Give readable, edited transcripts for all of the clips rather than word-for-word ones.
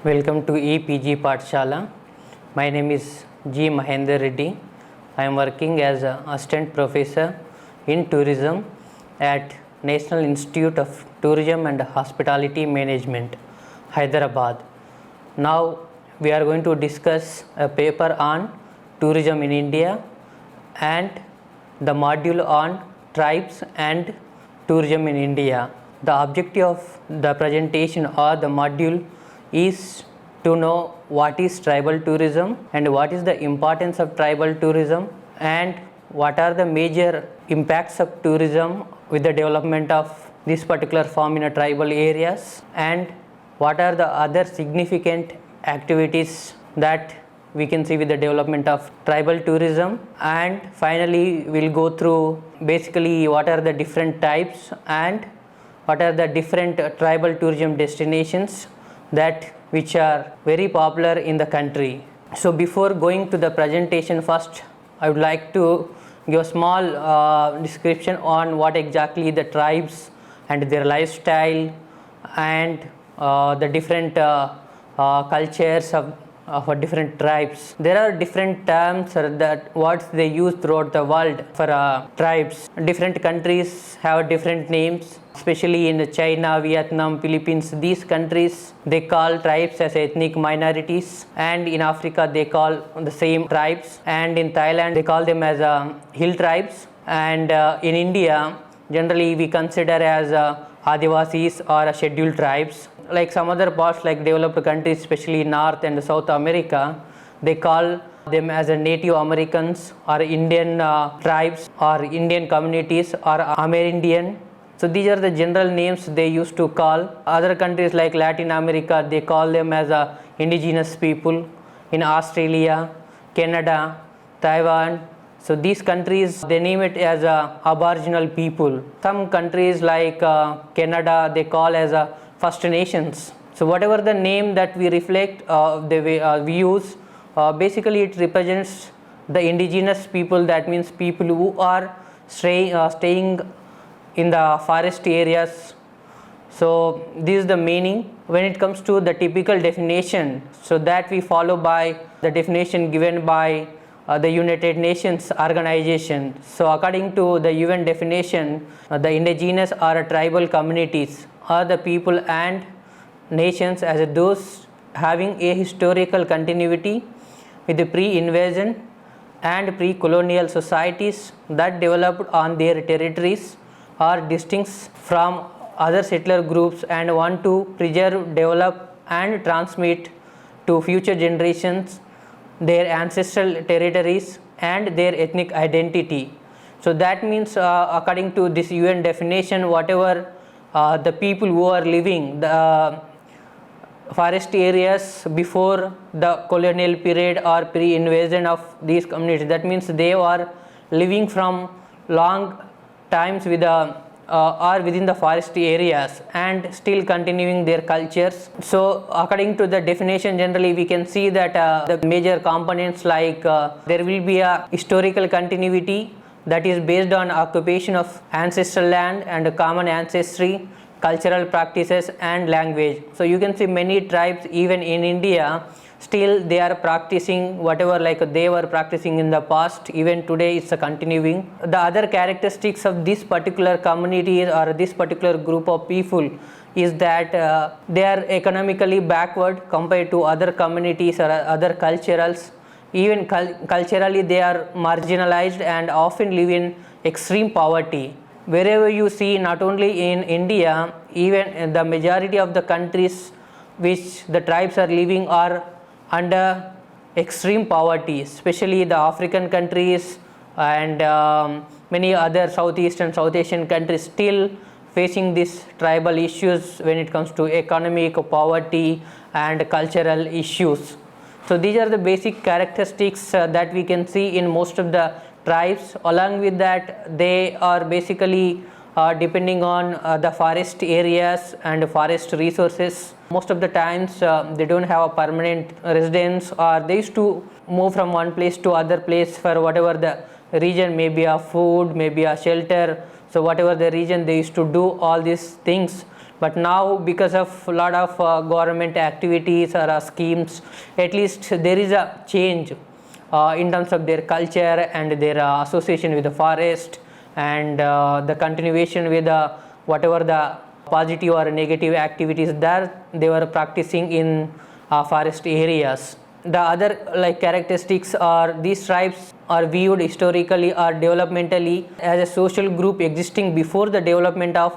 Welcome to EPG Pathshala. My name is G. Mahendra Reddy. I am working as an assistant professor in tourism at National Institute of Tourism and Hospitality Management, Hyderabad. Now we are going to discuss a paper on tourism in India and the module on tribes and tourism in India. The objective of the presentation or the module is to know what is tribal tourism and what is the importance of tribal tourism and what are the major impacts of tourism with the development of this particular form in a tribal areas, and what are the other significant activities that we can see with the development of tribal tourism. And finally we'll go through basically what are the different types and what are the different tribal tourism destinations that which are very popular in the country. So before going to the presentation, first I would like to give a small description on what exactly the tribes and their lifestyle and the different cultures of different tribes. There are different terms that what they use throughout the world for tribes. Different countries have different names, especially in China, Vietnam, Philippines. These countries they call tribes as ethnic minorities, and in Africa they call the same tribes, and in Thailand they call them as hill tribes, and in India generally we consider as Adivasis or scheduled tribes. Like some other parts like developed countries, especially North and South America, they call them as a Native Americans or Indian tribes or Indian communities or Amerindian. So these are the general names they used to call. Other countries like Latin America, they call them as indigenous people. In Australia, Canada, Taiwan, so these countries they name it as Aboriginal people. Some countries like Canada they call as First Nations. So whatever the name that we reflect, the way we use, basically it represents the indigenous people. That means people who are staying in the forest areas. So this is the meaning. When it comes to the typical definition, so that we follow by the definition given by the United Nations organization. So according to the UN definition, the indigenous or tribal communities are the people and nations as those having a historical continuity with the pre-invasion and pre-colonial societies that developed on their territories are distinct from other settler groups and want to preserve, develop and transmit to future generations their ancestral territories and their ethnic identity. So that means according to this UN definition, whatever the people who are living the forest areas before the colonial period or pre-invasion of these communities, that means they are living from long times with or within the forest areas and still continuing their cultures. So according to the definition, generally we can see that the major components like there will be a historical continuity that is based on occupation of ancestral land and a common ancestry, cultural practices and language. So you can see many tribes even in India still they are practicing whatever like they were practicing in the past. Even today it's continuing. The other characteristics of this particular community or this particular group of people is that they are economically backward compared to other communities or other culturals. Even culturally they are marginalized and often live in extreme poverty. Wherever you see, not only in India, even in the majority of the countries which the tribes are living are under extreme poverty, especially the African countries and many other Southeast and South Asian countries still facing these tribal issues when it comes to economic poverty and cultural issues. So these are the basic characteristics that we can see in most of the tribes. Along with that, they are basically depending on the forest areas and forest resources. Most of the times they don't have a permanent residence, or they used to move from one place to other place for whatever the region, maybe a food, maybe a shelter. So whatever the region, they used to do all these things. But now, because of a lot of government activities or schemes, at least there is a change in terms of their culture and their association with the forest, and the continuation with whatever the positive or negative activities that they were practicing in forest areas. The other characteristics are these tribes are viewed historically or developmentally as a social group existing before the development of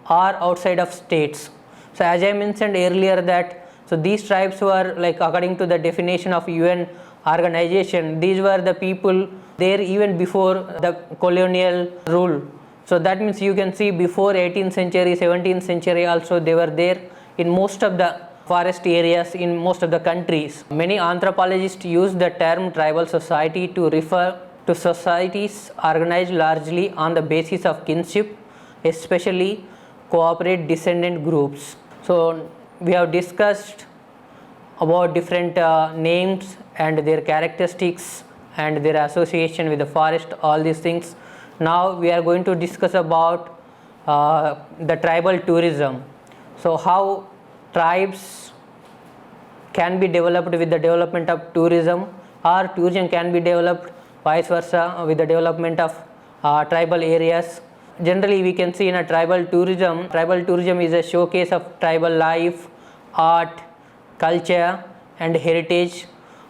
or outside of states. So as I mentioned earlier that these tribes were according to the definition of UN organization, these were the people there even before the colonial rule. So that means you can see before 18th century, 17th century also they were there in most of the forest areas in most of the countries. Many anthropologists use the term tribal society to refer to societies organized largely on the basis of kinship, especially cooperative descendant groups. So we have discussed about different names and their characteristics and their association with the forest, all these things. Now we are going to discuss about the tribal tourism. So how tribes can be developed with the development of tourism, or tourism can be developed vice versa with the development of tribal areas. Generally we can see in a tribal tourism is a showcase of tribal life, art, culture and heritage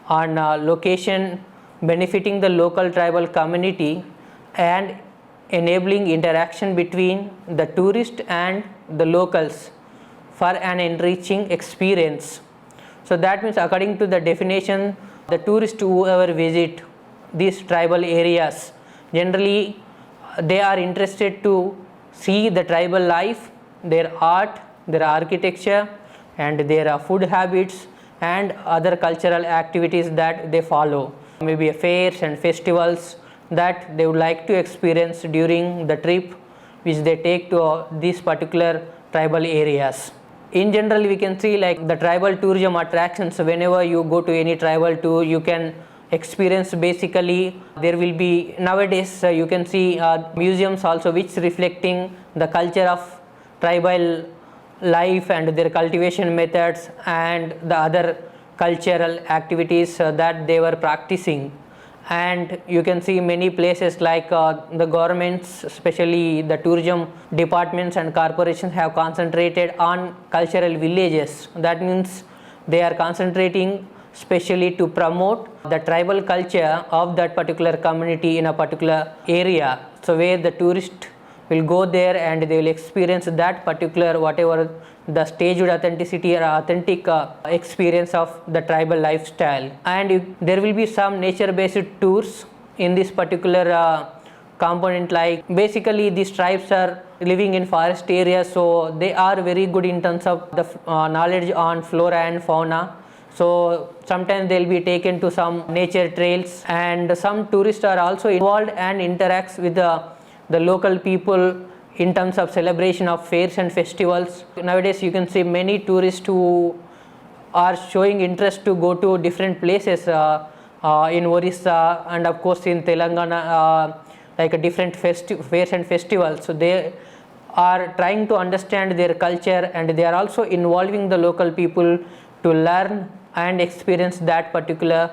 on location, benefiting the local tribal community and enabling interaction between the tourist and the locals for an enriching experience. So that means according to the definition, the tourists whoever visit these tribal areas, generally they are interested to see the tribal life, their art, their architecture and their food habits and other cultural activities that they follow, maybe fairs and festivals that they would like to experience during the trip which they take to these particular tribal areas. In general we can see the tribal tourism attractions. Whenever you go to any tribal tour, you can experience basically there will be nowadays you can see museums also which reflecting the culture of tribal life and their cultivation methods and the other cultural activities that they were practicing. And you can see many places like the governments, especially the tourism departments and corporations have concentrated on cultural villages. That means they are concentrating specially to promote the tribal culture of that particular community in a particular area. So where the tourist will go there and they will experience that particular whatever the staged authenticity or authentic experience of the tribal lifestyle. And there will be some nature based tours in this particular component, like basically these tribes are living in forest areas, so they are very good in terms of the knowledge on flora and fauna. So sometimes they will be taken to some nature trails, and some tourists are also involved and interacts with the local people in terms of celebration of fairs and festivals. Nowadays you can see many tourists who are showing interest to go to different places in Orissa and of course in Telangana, like a different fairs and festivals. So they are trying to understand their culture and they are also involving the local people to learn and experience that particular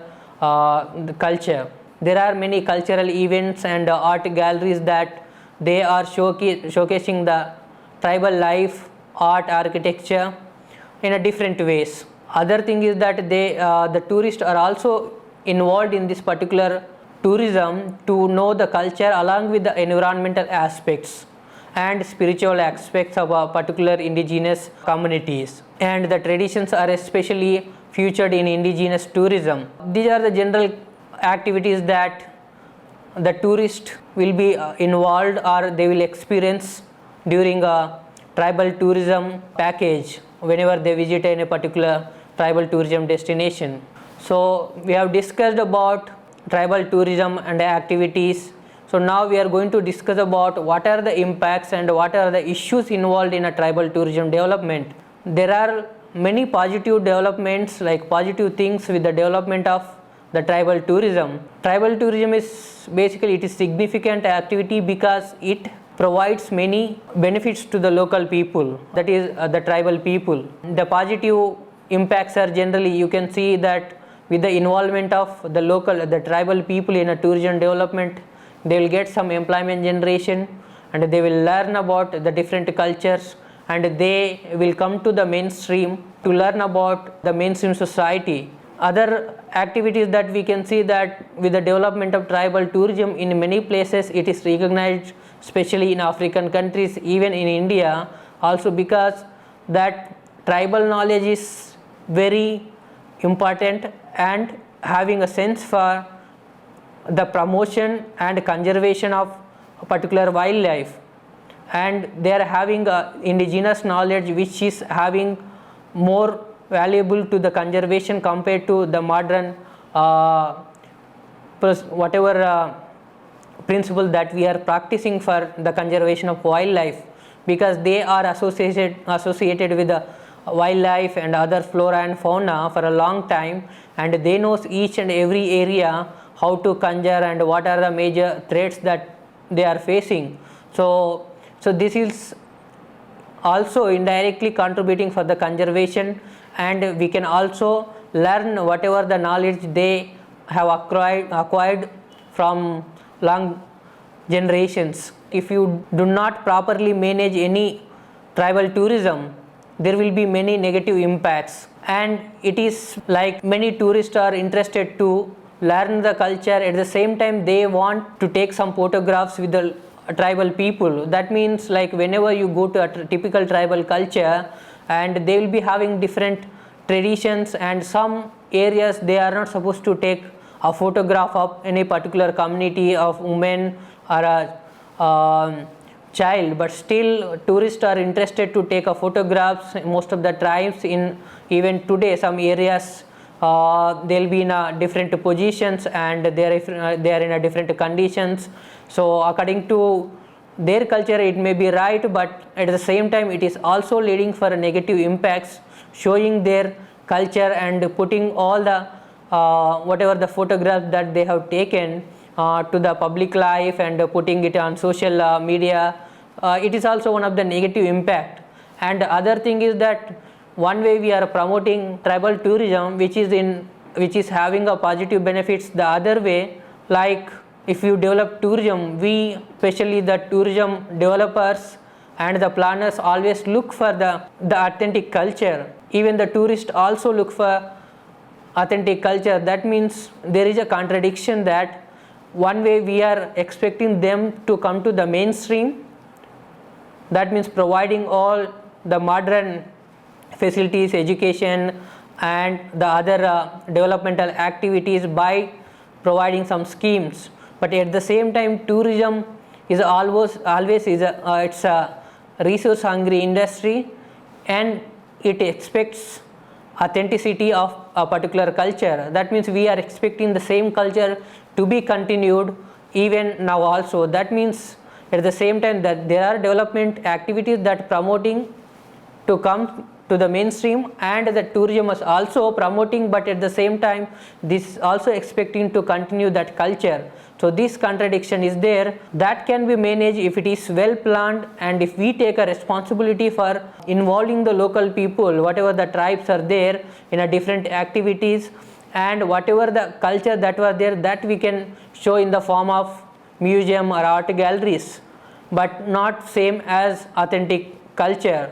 culture. There are many cultural events and art galleries that they are showcasing the tribal life, art, architecture in a different ways. Other thing is that the tourists are also involved in this particular tourism to know the culture along with the environmental aspects and spiritual aspects of particular indigenous communities, and the traditions are especially featured in indigenous tourism. These are the general activities that the tourist will be involved or they will experience during a tribal tourism package whenever they visit in a particular tribal tourism destination. So we have discussed about tribal tourism and activities. So now we are going to discuss about what are the impacts and what are the issues involved in a tribal tourism development. There are many positive developments, like positive things with the development of the tribal tourism. Tribal tourism is basically it is significant activity because it provides many benefits to the local people, that is the tribal people. The positive impacts are generally, you can see that with the involvement of the tribal people in a tourism development, they will get some employment generation, and they will learn about the different cultures, and they will come to the mainstream to learn about the mainstream society. Other activities that we can see, that with the development of tribal tourism in many places it is recognized, especially in African countries, even in India also, because that tribal knowledge is very important and having a sense for the promotion and conservation of a particular wildlife, and they are having indigenous knowledge which is having more valuable to the conservation compared to the modern principle that we are practicing for the conservation of wildlife, because they are associated with the wildlife and other flora and fauna for a long time, and they know each and every area how to conserve and what are the major threats that they are facing. So this is also indirectly contributing for the conservation, and we can also learn whatever the knowledge they have acquired from long generations. If you do not properly manage any tribal tourism, there will be many negative impacts, and it is like many tourists are interested to learn the culture, at the same time they want to take some photographs with the tribal people. That means, like, whenever you go to a typical tribal culture, and they will be having different traditions, and some areas they are not supposed to take a photograph of any particular community of women or a child, but still tourists are interested to take a photographs. Most of the tribes in even today, some areas they'll be in a different positions, and they are in a different conditions. So according to their culture it may be right, but at the same time it is also leading for negative impacts, showing their culture and putting all the whatever the photographs that they have taken to the public life and putting it on social media. It is also one of the negative impact. And the other thing is that one way we are promoting tribal tourism, which is having a positive benefits. The other way, like if you develop tourism, we, especially the tourism developers and the planners, always look for the authentic culture. Even the tourists also look for authentic culture. That means there is a contradiction, that one way we are expecting them to come to the mainstream, that means providing all the modern facilities, education and the other developmental activities by providing some schemes. But at the same time, tourism is always it's a resource hungry industry, and it expects authenticity of a particular culture. That means we are expecting the same culture to be continued even now also. That means at the same time that there are development activities that promoting to come to the mainstream, and the tourism is also promoting, but at the same time this also expecting to continue that culture. So this contradiction is there, that can be managed if it is well planned, and if we take a responsibility for involving the local people, whatever the tribes are there, in a different activities, and whatever the culture that was there, that we can show in the form of museum or art galleries, but not same as authentic culture.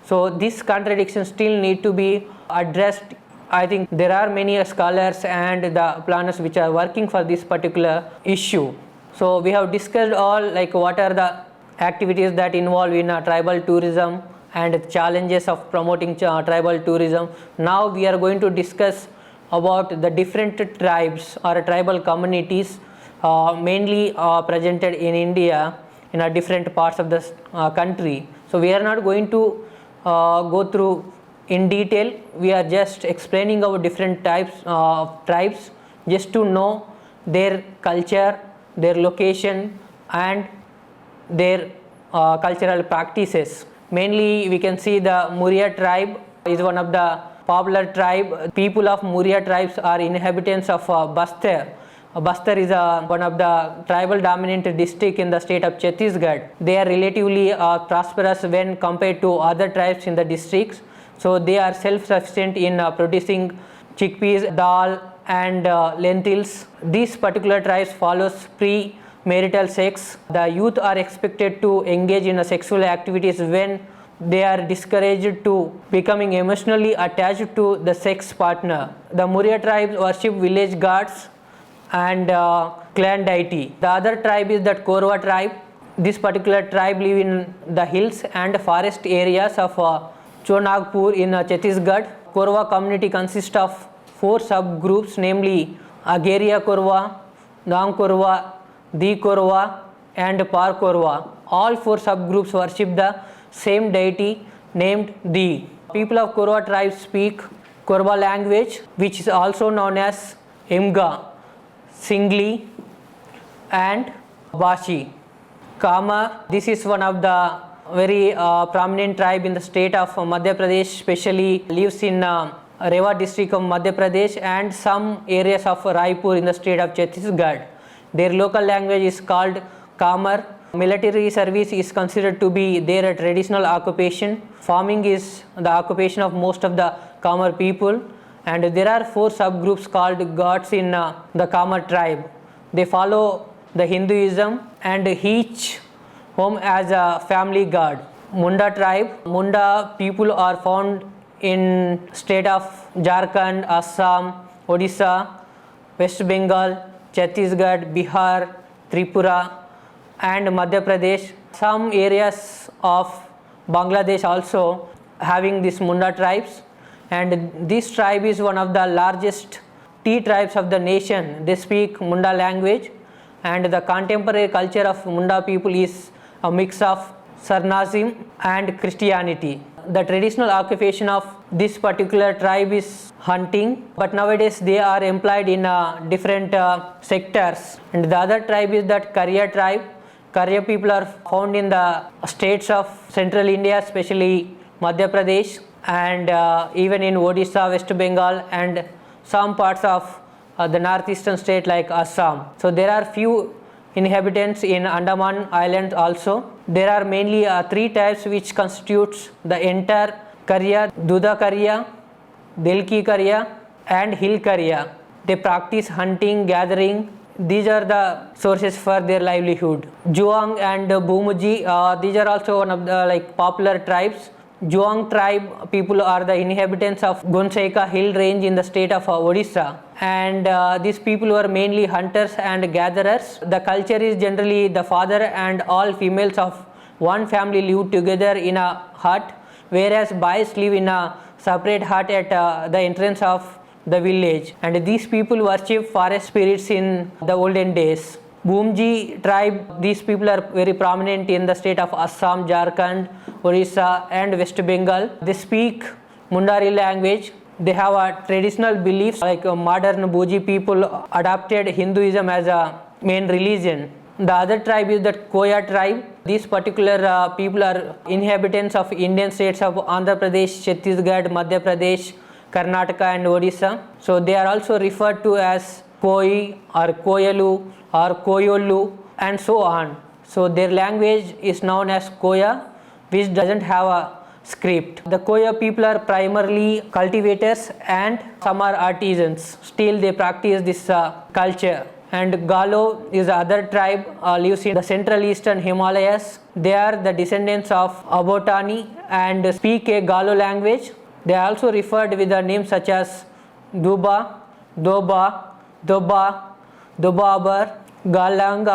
So this contradiction still need to be addressed. I think there are many scholars and the planners which are working for this particular issue. So we have discussed all, like what are the activities that involve in tribal tourism and challenges of promoting tribal tourism. Now we are going to discuss about the different tribes or tribal communities mainly presented in India in different parts of the country. So we are not going to go through in detail. We are just explaining our different types of tribes, just to know their culture, their location and their cultural practices. Mainly we can see the Muria tribe is one of the popular tribe. People of Muria tribes are inhabitants of Bastar. Bastar is one of the tribal dominant district in the state of Chhattisgarh. They are relatively prosperous when compared to other tribes in the districts. So they are self-sufficient in producing chickpeas, dal and lentils. These particular tribes follows pre-marital sex. The youth are expected to engage in sexual activities when they are discouraged to becoming emotionally attached to the sex partner. The Muria tribe worship village gods and clan deity. The other tribe is that Korwa tribe. This particular tribe live in the hills and forest areas of Chonagpur in Chhattisgarh. Korwa community consists of 4 subgroups, namely Ageria Korwa, Nang Korwa, Di Korwa and Par Korwa. All 4 subgroups worship the same deity named Di. People of Korwa tribe speak Korwa language, which is also known as Imga, Singli and Bashi. Kama, this is one of the very prominent tribe in the state of Madhya Pradesh, especially lives in Rewa district of Madhya Pradesh and some areas of Raipur in the state of Chhattisgarh. Their local language is called Kamar. Military service is considered to be their traditional occupation. Farming is the occupation of most of the Kamar people, and there are 4 subgroups called gods in the Kamar tribe. They follow the Hinduism and each home as a family god. Munda tribe. Munda people are found in state of Jharkhand, Assam, Odisha, West Bengal, Chhattisgarh, Bihar, Tripura and Madhya Pradesh. Some areas of Bangladesh also having this Munda tribes, and this tribe is one of the largest tea tribes of the nation. They speak Munda language, and the contemporary culture of Munda people is a mix of Sarnasm and Christianity. The traditional occupation of this particular tribe is hunting, but nowadays they are employed in different sectors. And the other tribe is that Karya tribe. Karya people are found in the states of central India, especially Madhya Pradesh, and even in Odisha, West Bengal and some parts of the northeastern state like Assam. So there are few inhabitants in Andaman Island also. There are mainly 3 types which constitutes the entire Karya: Duda Karya, Delki Karya and Hill Karya. They practice hunting, gathering. These are the sources for their livelihood. Juang and Bhumuji, these are also one of the popular tribes. Juang tribe people are the inhabitants of Gonsaika hill range in the state of Odisha, and these people were mainly hunters and gatherers. The culture is generally the father and all females of one family live together in a hut, whereas boys live in a separate hut at the entrance of the village, and these people worship forest spirits in the olden days. Bhumji tribe, these people are very prominent in the state of Assam, Jharkhand, Orissa and West Bengal. They speak Mundari language. They have a traditional beliefs like modern Bhuji people adopted Hinduism as a main religion. The other tribe is the Koya tribe. These particular people are inhabitants of Indian states of Andhra Pradesh, Chhattisgarh, Madhya Pradesh, Karnataka and Odisha. So they are also referred to as Koi or Koyalu or Koyolu and so on. So their language is known as Koya, which doesn't have a script. The Koya people are primarily cultivators and some are artisans. Still they practice this culture. And Galo is the other tribe, lives in the central eastern Himalayas. They are the descendants of Abotani and speak a Galo language. They are also referred with the names such as Duba, Doba, Doba, Dobabar, Galang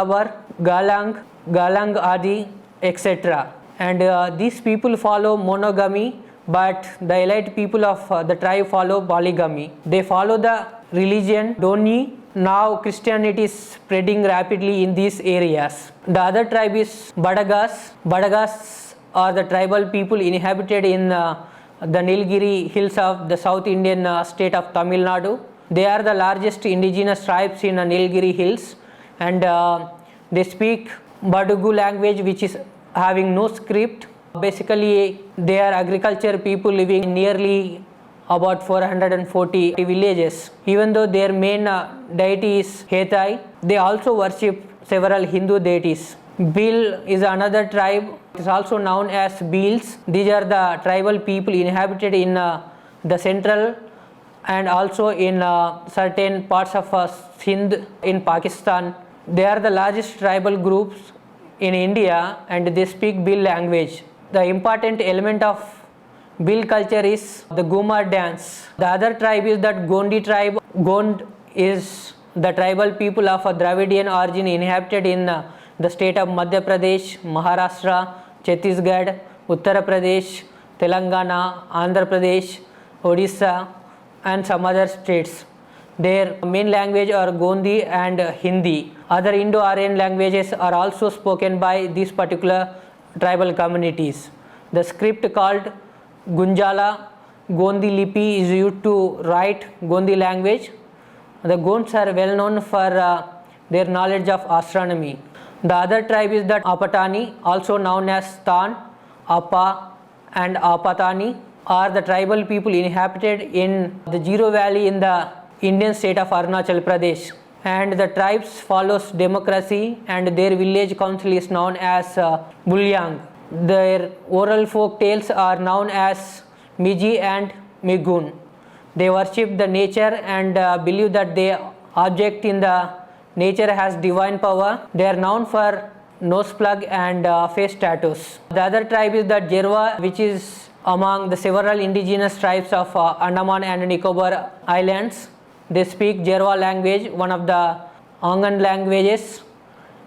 Galang, Galang Adi, etc. And these people follow monogamy, but the elite people of the tribe follow polygamy. They follow the religion Doni. Now Christianity is spreading rapidly in these areas. The other tribe is Badagas. Badagas are the tribal people inhabited in the Nilgiri hills of the South Indian state of Tamil Nadu. They are the largest indigenous tribes in Nilgiri hills, and they speak Badugu language, which is having no script. Basically they are agriculture people living nearly about 440 villages. Even though their main deity is Hetai, they also worship several Hindu deities. Bhil is another tribe. It is also known as Bhils. These are the tribal people inhabited in the central and also in certain parts of Sindh in Pakistan. They are the largest tribal groups in India and they speak Bhil language. The important element of Bhil culture is the Ghumar dance. The other tribe is that Gondi tribe. Gond is the tribal people of a Dravidian origin inhabited in the state of Madhya Pradesh, Maharashtra, Chhattisgarh, Uttar Pradesh, Telangana, Andhra Pradesh, Odisha and some other states. Their main language are Gondi and Hindi. Other Indo-Aryan languages are also spoken by these particular tribal communities. The script called Gunjala Gondi Lipi is used to write Gondi language. The Gonds are well known for their knowledge of astronomy. The other tribe is the Apatani, also known as Tan, Apa and Apatani, are the tribal people inhabited in the Jiro Valley in the Indian state of Arunachal Pradesh. And the tribes follows democracy and their village council is known as Bulyang. Their oral folk tales are known as Miji and Migun. They worship the nature and believe that the object in the nature has divine power. They are known for nose plug and face tattoos. The other tribe is the Jerva, which is among the several indigenous tribes of Andaman and Nicobar Islands. They speak Jerva language, one of the Angan languages.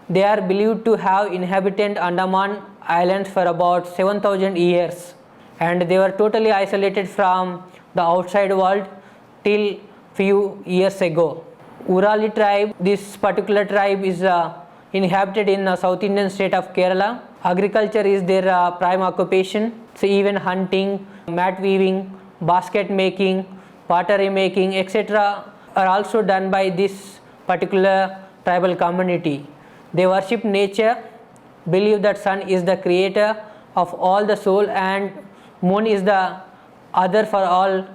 They are believed to have inhabited Andaman Islands for about 7,000 years and they were totally isolated from the outside world till few years ago. Urali tribe, this particular tribe is inhabited in the South Indian state of Kerala. Agriculture is their prime occupation. So even hunting, mat weaving, basket making, pottery making, etc. are also done by this particular tribal community. They worship nature, believe that sun is the creator of all the soul and moon is the other for all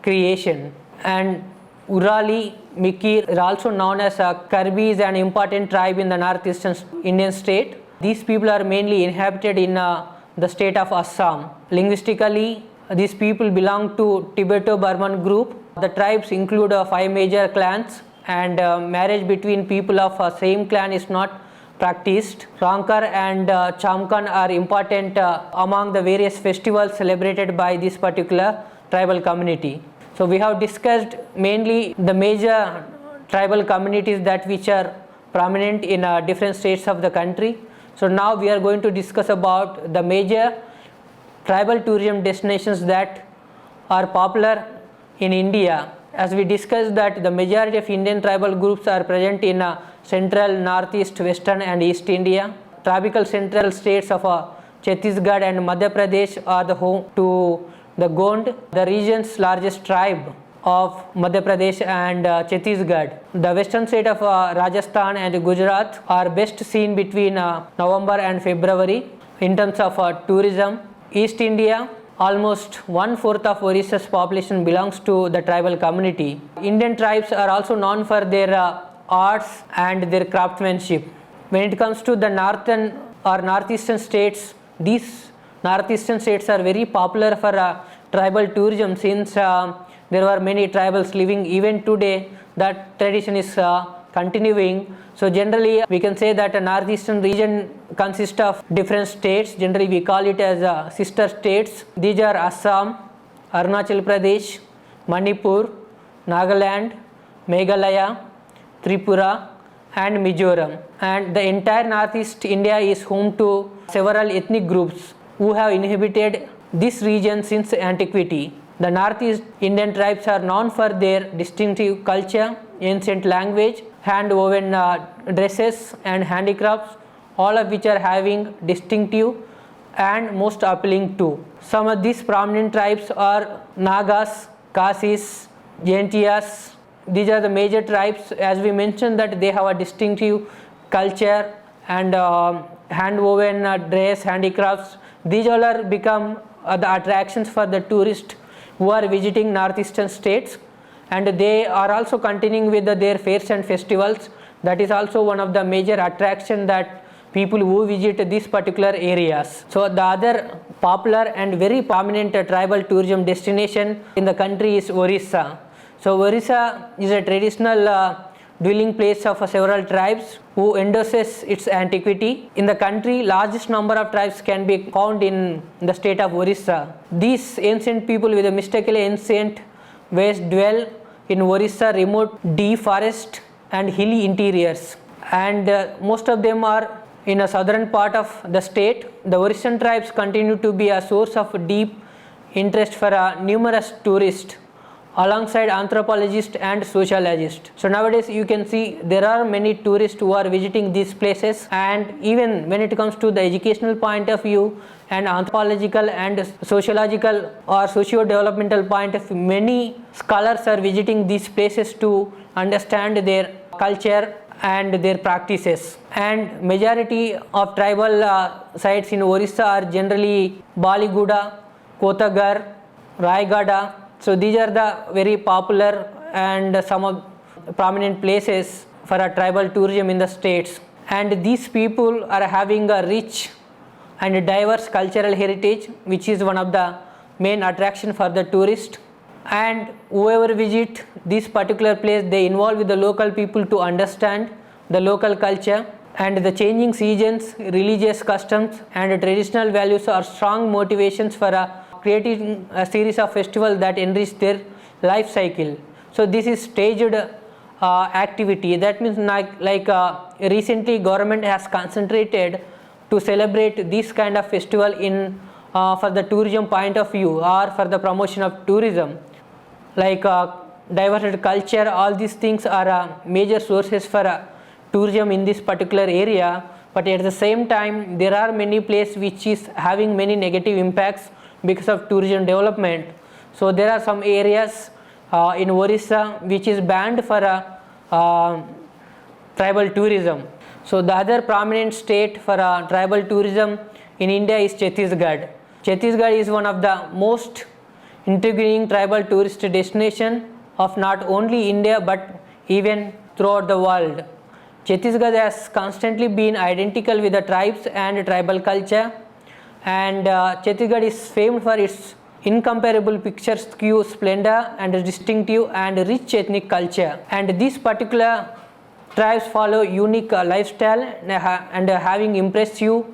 creation. And Urali, Mikir are also known as Karbi is an important tribe in the northeastern Indian state. These people are mainly inhabited in the state of Assam. Linguistically, these people belong to Tibeto-Burman group. The tribes include 5 major clans and marriage between people of same clan is not practiced. Rankar and Chamkan are important among the various festivals celebrated by this particular tribal community. So we have discussed mainly the major tribal communities that which are prominent in different states of the country. So now we are going to discuss about the major tribal tourism destinations that are popular in India. As we discussed that the majority of Indian tribal groups are present in central, northeast, western and east India. Tropical central states of Chhattisgarh and Madhya Pradesh are the home to the Gond, the region's largest tribe of Madhya Pradesh and Chhattisgarh. The western state of Rajasthan and Gujarat are best seen between November and February in terms of tourism. East India, almost 1/4 of Odisha's population belongs to the tribal community. Indian tribes are also known for their arts and their craftsmanship. When it comes to the northern or northeastern states, these northeastern states are very popular for tribal tourism since there were many tribals living. Even today that tradition is continuing. So generally we can say that a northeastern region consists of different states. Generally we call it as sister states. These are Assam, Arunachal Pradesh, Manipur, Nagaland, Meghalaya, Tripura and Mizoram. And the entire northeast India is home to several ethnic groups who have inhabited this region since antiquity. The northeast Indian tribes are known for their distinctive culture, ancient language, hand woven dresses and handicrafts, all of which are having distinctive and most appealing too. Some of these prominent tribes are Nagas, Kasis, Jaintias. These are the major tribes. As we mentioned that they have a distinctive culture and hand woven dress, handicrafts. These all are become the attractions for the tourists who are visiting northeastern states, and they are also continuing with their fairs and festivals. That is also one of the major attraction that people who visit these particular areas. So the other popular and very prominent tribal tourism destination in the country is Orissa. So Orissa is a traditional dwelling place of several tribes who endorses its antiquity. In the country, largest number of tribes can be found in the state of Orissa. These ancient people with a mystical ancient ways dwell in Orissa remote deep forest and hilly interiors, and most of them are in a southern part of the state. The Orissan tribes continue to be a source of deep interest for numerous tourists alongside anthropologists and sociologists. So nowadays you can see there are many tourists who are visiting these places, and even when it comes to the educational point of view and anthropological and sociological or socio-developmental point of view, many scholars are visiting these places to understand their culture and their practices. And majority of tribal sites in Orissa are generally Baliguda, Kotagar, Raigada. So these are the very popular and some of prominent places for a tribal tourism in the states. And these people are having a rich and diverse cultural heritage, which is one of the main attraction for the tourist. And whoever visit this particular place, they involve with the local people to understand the local culture, and the changing seasons, religious customs and traditional values are strong motivations for creating a series of festivals that enrich their life cycle. So this is staged activity. That means recently government has concentrated to celebrate this kind of festival in for the tourism point of view or for the promotion of tourism, like diverse culture. All these things are major sources for tourism in this particular area. But at the same time, there are many places which is having many negative impacts because of tourism development. So there are some areas in Orissa which is banned for tribal tourism. So the other prominent state for tribal tourism in India is Chhattisgarh. Chhattisgarh is one of the most intriguing tribal tourist destination of not only India but even throughout the world. Chhattisgarh has constantly been identical with the tribes and tribal culture, and Chhattisgarh is famed for its incomparable picturesque splendor and distinctive and rich ethnic culture. And these particular tribes follow unique lifestyle and having impressive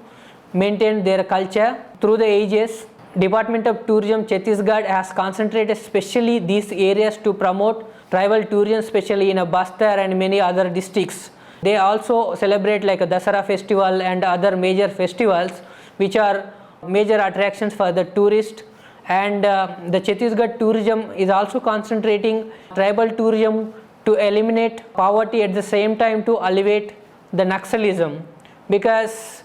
maintained their culture through the ages. Department of Tourism Chhattisgarh has concentrated especially these areas to promote tribal tourism, especially in Bastar and many other districts. They also celebrate like a Dasara festival and other major festivals which are major attractions for the tourist. And the Chhattisgarh tourism is also concentrating tribal tourism to eliminate poverty, at the same time to elevate the Naxalism, because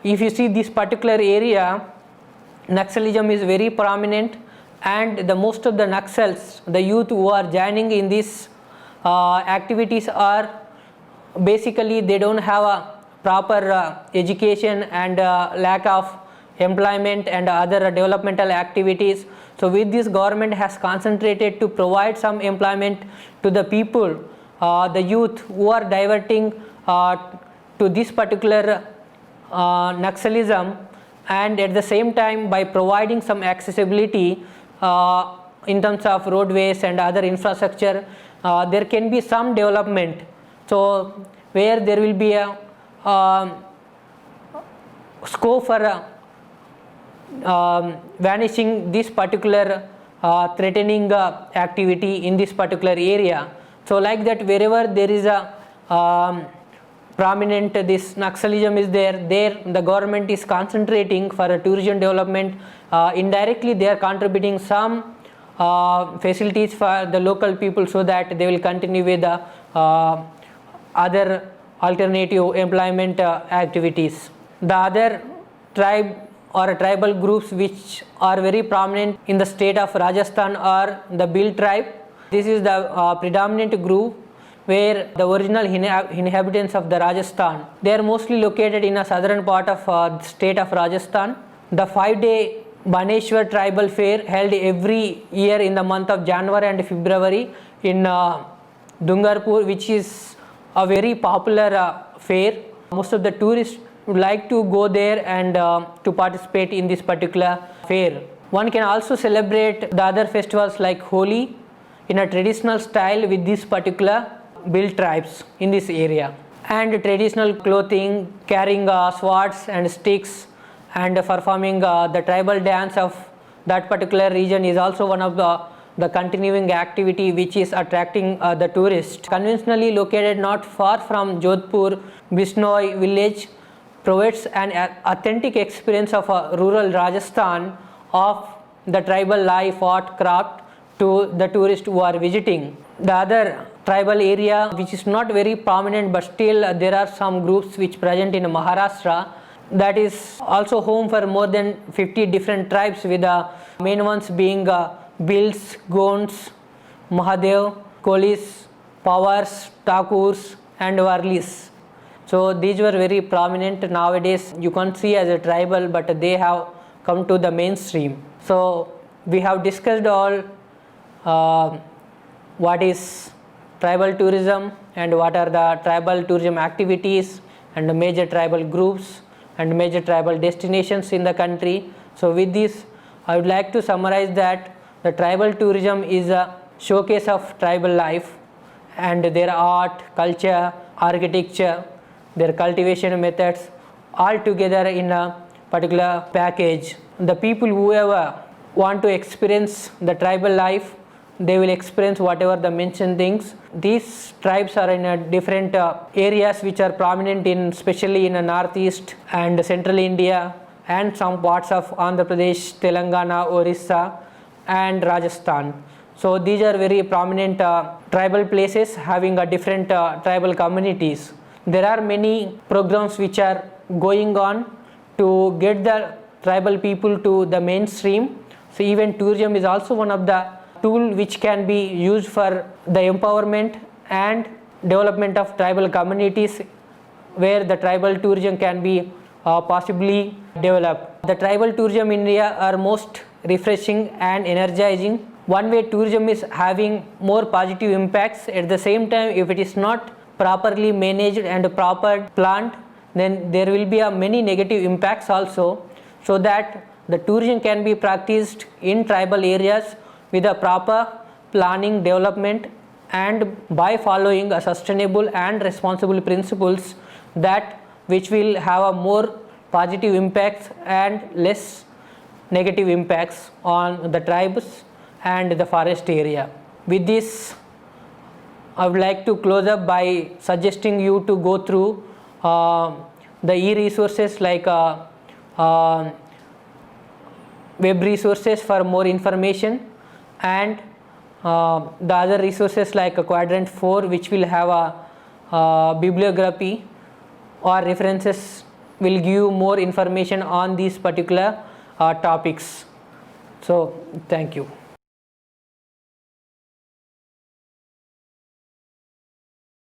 if you see this particular area, Naxalism is very prominent, and the most of the Naxals, the youth who are joining in these activities are basically they don't have a proper education and lack of employment and other developmental activities. So with this, government has concentrated to provide some employment to the people, the youth who are diverting to this particular Naxalism, and at the same time by providing some accessibility in terms of roadways and other infrastructure, there can be some development. So where there will be a scope for vanishing this particular threatening activity in this particular area. So like that, wherever there is a prominent this Naxalism is there the government is concentrating for a tourism development. Indirectly they are contributing some facilities for the local people so that they will continue with the other alternative employment activities. The other tribe or tribal groups which are very prominent in the state of Rajasthan are the Bhil tribe. This is the predominant group where the original inhabitants of the Rajasthan. They are mostly located in a southern part of the state of Rajasthan. The 5-day Baneshwar Tribal Fair held every year in the month of January and February in Dungarpur, which is a very popular fair. Most of the tourists would like to go there and to participate in this particular fair. One can also celebrate the other festivals like Holi in a traditional style with this particular build tribes in this area. And traditional clothing, carrying swords and sticks, and performing the tribal dance of that particular region is also one of the continuing activity which is attracting the tourists. Conventionally located not far from Jodhpur, Bishnoi village provides an authentic experience of rural Rajasthan of the tribal life, art, craft to the tourists who are visiting. The other tribal area which is not very prominent but still there are some groups which present in Maharashtra, that is also home for more than 50 different tribes, with the main ones being Bhils, Gonds, Mahadev, Kolis, Pawars, Thakurs and Varlis. So these were very prominent. Nowadays you can't see as a tribal, but they have come to the mainstream. So we have discussed all what is tribal tourism and what are the tribal tourism activities and the major tribal groups and major tribal destinations in the country. So with this I would like to summarize that the tribal tourism is a showcase of tribal life and their art, culture, architecture, their cultivation methods all together in a particular package. The people who ever want to experience the tribal life, they will experience whatever the mentioned things. These tribes are in different areas which are prominent in, especially in the northeast and central India and some parts of Andhra Pradesh, Telangana, Orissa and Rajasthan. So these are very prominent tribal places having a different tribal communities. There are many programs which are going on to get the tribal people to the mainstream. So even tourism is also one of the tool which can be used for the empowerment and development of tribal communities, where the tribal tourism can be possibly developed. The tribal tourism in India are most refreshing and energizing. One way tourism is having more positive impacts. At the same time, if it is not properly managed and proper planned, then there will be many negative impacts also. So that the tourism can be practiced in tribal areas with a proper planning, development and by following a sustainable and responsible principles, that which will have a more positive impacts and less negative impacts on the tribes and the forest area. With this I would like to close up by suggesting you to go through the e-resources like web resources for more information, and the other resources like quadrant 4 which will have a bibliography or references will give you more information on these particular topics. So thank you.